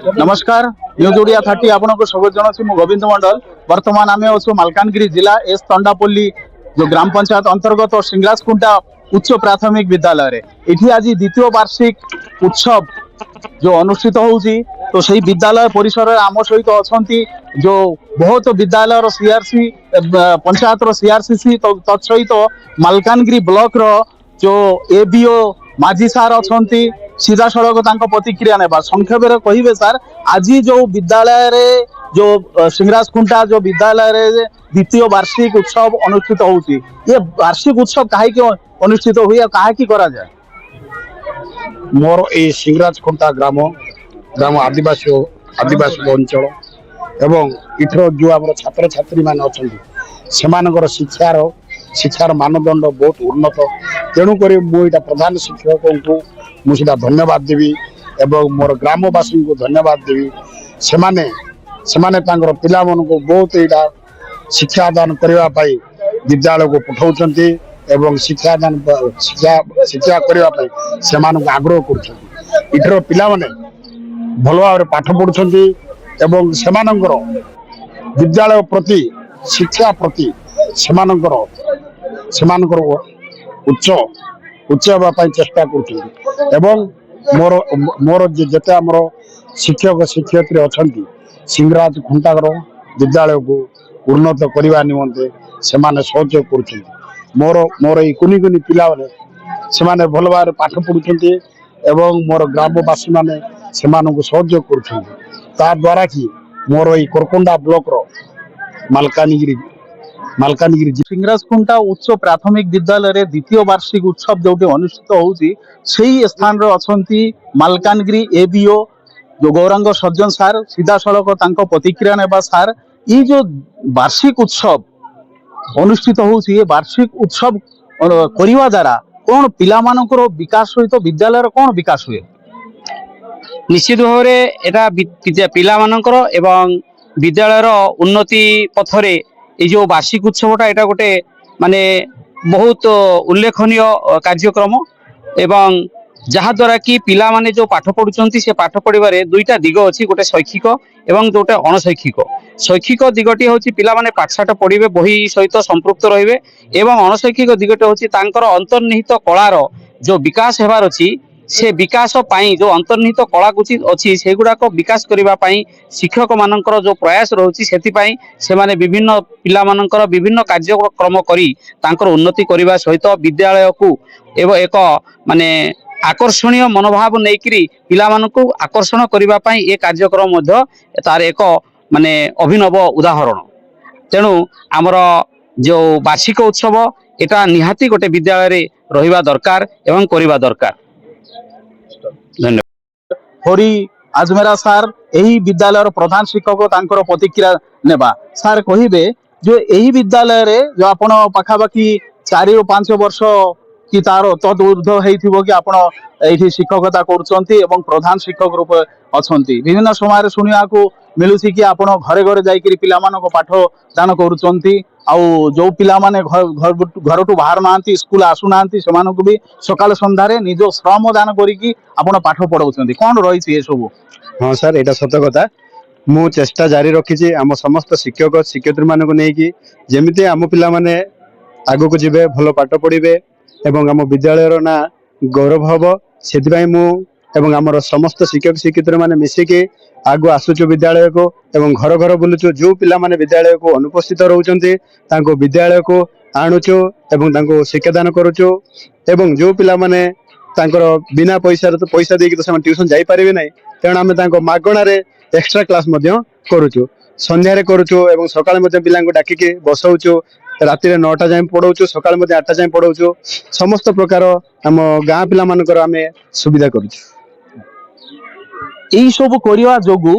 नमस्कार न्यूज ओडिया 30 आपको स्वागत जनाऊँ मु गोविंद मंडल। वर्तमान आम अच्छु मालकानगिरी जिला एस तंडापल्ली जो ग्राम पंचायत अंतर्गत सिंगराजकुंटा उच्च प्राथमिक विद्यालय ये आज द्वितीय वार्षिक उत्सव जो अनुष्ठित होउची तो सही विद्यालय परिसर आम सहित अच्छा जो बहुत विद्यालय सीआरसी पंचायत सीआरसीसी तत्सहित मालकानगिरी ब्लॉक रो जो एबीओ माझी सार अच्छा सीधा सड़क प्रतिक्रिया ने संक्षेप कहे सार आज जो विद्यालय रे जो सिंगराजकुंटा जो विद्यालय रे द्वितीय वार्षिक उत्सव अनुष्ठित होउची ये वार्षिक उत्सव कहीं अनुष्ठित हुई कहीं करा जाए मोर ए सिंगराजकुंटा ग्राम ग्राम आदिवासी अंचल एवं इथर जो आम छात्र छात्री मान अच्छा शिक्षार मानदंड बहुत उन्नत तेणुक मुझा प्रधान शिक्षक को मुझे धन्यवाद देवी एवं मोर ग्रामवासी को धन्यवाद देवी से पिला को बहुत यहाँ शिक्षादान करने विद्यालय को पठाउछन्ति एवं शिक्षादान शिक्षा करने से आग्रह कर पिला माने भल भाव पाठ पढ़ुछन्ति एवं से विद्यालय प्रति शिक्षा प्रति सेमानकर उच्च उच्च होगापी चेष्टा कर मोर मोर जिते आमर शिक्षक शिक्षयित्री अच्छा सिंगराज खुंटागर विद्यालय को उन्नत करने निमंते से सहयोग कर मोर मोर ये कुनि कुनि पिला से भल भाव पाठ पढ़ुछन्ति एवं मोर ग्रामवासी माने से सहयोग कर द्वारा कि मोर ये कोरकोंडा ब्लॉक रो मालकानगिरी सिंगराजकुंटा उच्च प्राथमिक विद्यालय रे द्वितीय वार्षिक उत्सव जो अनुष्ठित होउची सही स्थान रे अछंती मालकानगिरी एबीओ जो गौरांग सज्जन सार सीधा सड़क तांको प्रतिक्रिया नेबा सार ये जो वार्षिक उत्सव अनुष्ठित होउची ये वार्षिक उत्सव करिवा द्वारा कोन पिला मानकर विकास सहित विद्यालय कोन विकास हुए निश्चित भाव एटा पिला मानकर एवं विद्यालय उन्नति पथरे ये जो वार्षिक उत्सवटा यहाँ गोटे माने बहुत उल्लेखनीय कार्यक्रम एवं जहाँ द्वारा कि पिला माने जो पाठ पढ़ुचंती से पाठ पढ़िबारे दुईटा दिग अच्छी गोटे शैक्षिक एवं गोटे अणशैक्षिक शैक्षिक दिगटी हूँ पिला माने पाठशाठ पढ़े बही सहित संपृक्त रहिबे एवं अणशैक्षिक दिगटी हूँ तांकर अंतर्निहित कलार जो विकास हेबार अछि से विकास पाई जो अंतर्निहित कलाकुची अच्छी से गुड़ाक विकास करने शिक्षक मानकर जो प्रयास रोचे से माने विभिन्न पिला मानकर विभिन्न कार्यक्रम करी तांकर उन्नति करने सहित विद्यालय को एवं एक माने आकर्षणीय मनोभाव नहीं पिला मानकु आकर्षण करने ये कार्यक्रम तार एक माने अभिनव उदाहरण तेणु आमर जो वार्षिक उत्सव एटा निहाती गोटे विद्यालय रे रहिबा दरकार एवं करबा दरकार। धन्यवाद। हरि आजमेरा सार यही विद्यालय प्रधान शिक्षक तांकर प्रतिक्रिया नेबा सार कहिबे जो यही विद्यालय रे जो आपण पाखापाखि 4 ରୁ 5 वर्ष कि तार तद ऊर्ध होइथिबो कि आपण एठी शिक्षकता करछंती एवं प्रधान शिक्षक रूप अछंती विभिन्न समय सुनिया को मिलुछि कि आपण घरे घरे जाई कि पिला मानको पाठ दान करूछंती आउ जो पिला माने घर टू बाहर नांती स्कूल आसु नांती सेमानको भी सकाल संध्यारे निज श्रम दान करिकि आपण पाठ पढाउछंती कोन रहिछि ए सब। हाँ सर एटा सत कथा मु चेष्टा जारी रखी आम समस्त शिक्षक शिक्षयित्री मान को लेकिन जमी आम पिला माने आगो को जीवे भल पाठ पढ़े एवं आम विद्यालय ना गौरव हम से मु एवं आमर समस्त शिक्षक शिक्षयित्री माने मिसिकी आगु आसुचु विद्यालय को एवं घर घर बुलुचु जो पिला माने विद्यालय को अनुपस्थित रहउचंती तांको विद्यालय को आणुचु एवं तांको शिक्षादान करूचु एवं जो पिला माने तांकर बिना पैसा तो पैसा देकी तो ट्यूशन जाई परिबे नै तेणु आमे तांको मागणा रे एक्स्ट्रा क्लास मध्य करूचु संध्या रे करूचु एवं सकाळ मध्य पिला को डाकिके बसौचु राति रे 9टा जाय पढौचु सकाळ मध्य 8टा जाय पढौचु समस्त प्रकार हम गाँ पिला मानकर आमे सुविधा करूचु यही सब करवा जोगु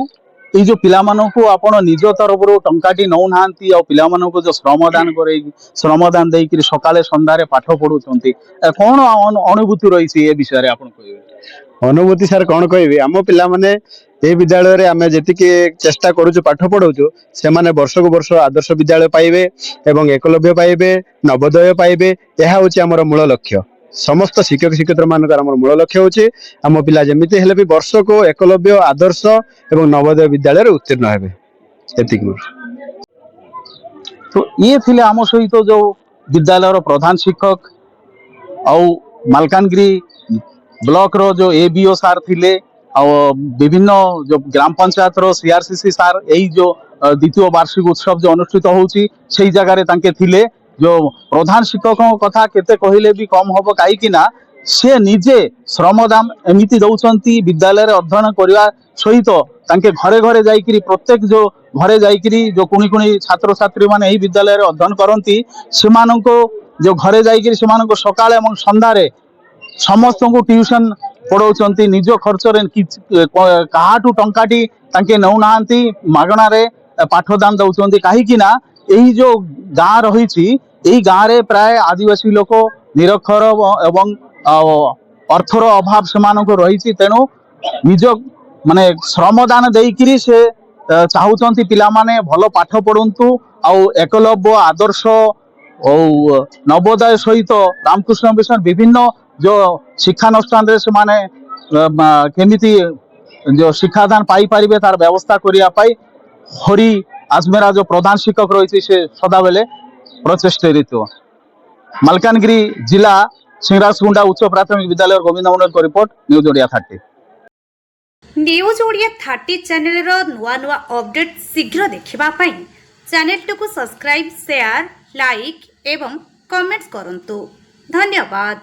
ये जो पिला मानकु आपण निज तरफ टंकाटी नौ नांती आ पिला मानकु जो श्रमदान देकी सकाळे संध्यारे पाठ पढुचंती कोन अनुभूति रही ए विषय रे आपण कहिबे। अनुभूति सर कौन कहि आम पिला माने ए विद्यालय रे आमे जेतिके चेष्टा करूछु पाठ पढौछु से माने वर्ष को वर्ष आदर्श विद्यालय पाइबे एवं एकलव्य पाइबे नवोदय पाइबे यह होछि हमर मूल लक्ष्य ସମସ୍ତ ଶିକ୍ଷକ ଶିକ୍ଷୟିତ୍ରୀ ମାନଙ୍କର ଆମର ମୂଳ ଲକ୍ଷ୍ୟ ହେଉଛି ଆମ ପିଲା ଯେମିତି ହେଲେ ବି ବର୍ଷକୁ ଏକଲବ୍ୟ ଆଦର୍ଶ ଏବଂ ନବୋଦୟ ବିଦ୍ୟାଳୟରେ ଉତ୍ତୀର୍ଣ୍ଣ ହେବେ। ଏତିକି ମୋର। তো ইয়ে ଥିଲେ ଆମ ସହିତ ଯୋଉ ବିଦ୍ୟାଳୟର ପ୍ରଧାନ ଶିକ୍ଷକ ଆଉ ମାଲକାନଗିରି ବ୍ଲକର ଯୋଉ ଏବିଓ ସାର୍ ଥିଲେ ଆଉ ବିଭିନ୍ନ ଯୋଉ ଗ୍ରାମ ପଞ୍ଚାୟତର ସିଆରସିସି ସାର୍ ଏଇ ଯୋଉ ଦ୍ୱିତୀୟ ବାର୍ଷିକ ଉତ୍ସବ ଯୋଉ ଅନୁଷ୍ଠିତ ହଉଛି ସେଇ ଜାଗାରେ ତାଙ୍କେ ଥିଲେ। ଯୋଉ ପ୍ରଧାନ ଶିକ୍ଷକଙ୍କ କଥା କେତେ କହିଲେ ବି କମ ହବ, କାହିଁକି ନା ସେ ନିଜେ ଶ୍ରମଦାନ ଏମିତି ଦଉଛନ୍ତି ବିଦ୍ୟାଳୟରେ ଅଧ୍ୟୟନ କରିବା ସହିତ ତାଙ୍କେ ଘରେ ଘରେ ଯାଇକିରି ପ୍ରତ୍ୟେକ ଯୋଉ ଘରେ ଯାଇକିରି ଯୋଉ କୁଣି କୁଣି ଛାତ୍ରଛାତ୍ରୀ ମାନେ ଏହି ବିଦ୍ୟାଳୟରେ ଅଧ୍ୟୟନ କରନ୍ତି ସେମାନଙ୍କୁ ଯୋଉ ଘରେ ଯାଇକିରି ସେମାନଙ୍କୁ ସକାଳେ ଏବଂ ସନ୍ଧ୍ୟାରେ ସମସ୍ତଙ୍କୁ ଟ୍ୟୁସନ ପଢଉଛନ୍ତି। ନିଜ ଖର୍ଚ୍ଚରେ କାହାଠୁ ଟଙ୍କାଟି ତାଙ୍କେ ନେଉନାହାନ୍ତି, ମାଗଣାରେ ପାଠଦାନ ଦଉଛନ୍ତି। କାହିଁକି ନା ଏଇ ଯୋଉ ଗାଁ ରହିଛି ଏଇ ଗାଁରେ ପ୍ରାୟ ଆଦିବାସୀ ଲୋକ ନିରକ୍ଷର ଏବଂ ଅର୍ଥର ଅଭାବ ସେମାନଙ୍କୁ ରହିଛି। ତେଣୁ ନିଜ ମାନେ ଶ୍ରମଦାନ ଦେଇକିରି ସେ ଚାହୁଁଛନ୍ତି ପିଲାମାନେ ଭଲ ପାଠ ପଢନ୍ତୁ ଆଉ ଏକଲବ୍ୟ ଆଦର୍ଶ ଆଉ ନବୋଦୟ ସହିତ ରାମକୃଷ୍ଣ ମିଶନ ବିଭିନ୍ନ ଯୋଉ ଶିକ୍ଷାନୁଷ୍ଠାନରେ ସେମାନେ କେମିତି ଯୋଉ ଶିକ୍ଷାଦାନ ପାଇପାରିବେ ତାର ବ୍ୟବସ୍ଥା କରିବା ପାଇଁ ହରି ଆଜମେରା ଯୋଉ ପ୍ରଧାନ ଶିକ୍ଷକ ରହିଛି ସେ ସଦାବେଳେ ପ୍ରଚେଷ୍ଟିତ। ମାଲକାନଗିରି ଜିଲ୍ଲା ସିଂରାଜଗୁଣ୍ଡା ଉଚ୍ଚ ପ୍ରାଥମିକ ବିଦ୍ୟାଳୟ ଗୋବିନ୍ଦ ମଣ୍ଡଳଙ୍କ report, news Odia 30। News Odia 30 ଚ୍ୟାନେଲର ନୂଆ ନୂଆ ଅପଡେଟ୍ ଶୀଘ୍ର ଦେଖିବା ପାଇଁ ଚ୍ୟାନେଲଟିକୁ ସବସ୍କ୍ରାଇବ୍, ସେୟାର, ଲାଇକ୍ ଏବଂ କମେଣ୍ଟ କରନ୍ତୁ। ଧନ୍ୟବାଦ।